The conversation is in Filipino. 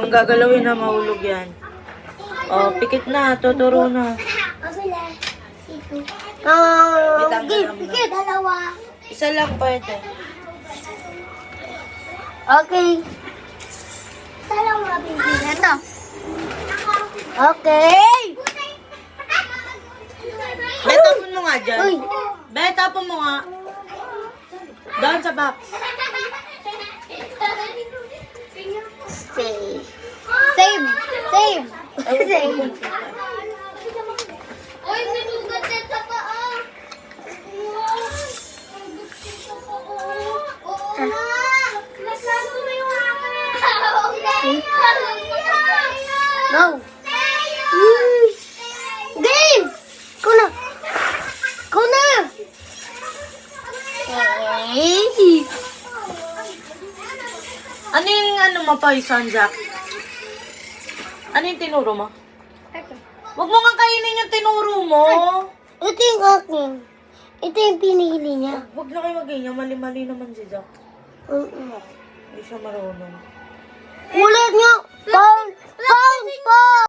kang gagalawin na mahulog yan. Oh, pikit na. Tuturo na. Pikit. Dalawa. Isa lang pwede. Okay. Isa lang mabibili. Ito. Okay. Betapon mo nga dyan. Uy. Betapon mo nga. Doon sa box. Save. Save. Save. Save. Oy, may lugat yan sa paa. Naslalo na yung akin. Go. Game! Ikaw na. Ikaw na. Hey. Ano yung ano mo pa, Jack? Ano yung tinuro mo? Huwag mo nga kainin yung tinuro mo. Ito yung akin. Ito yung pinili niya. Huwag na kayo mag-ganyan. Mali-mali naman si Jack. Hindi siya marunong. Ulit nga. Pound! Pound! Pound!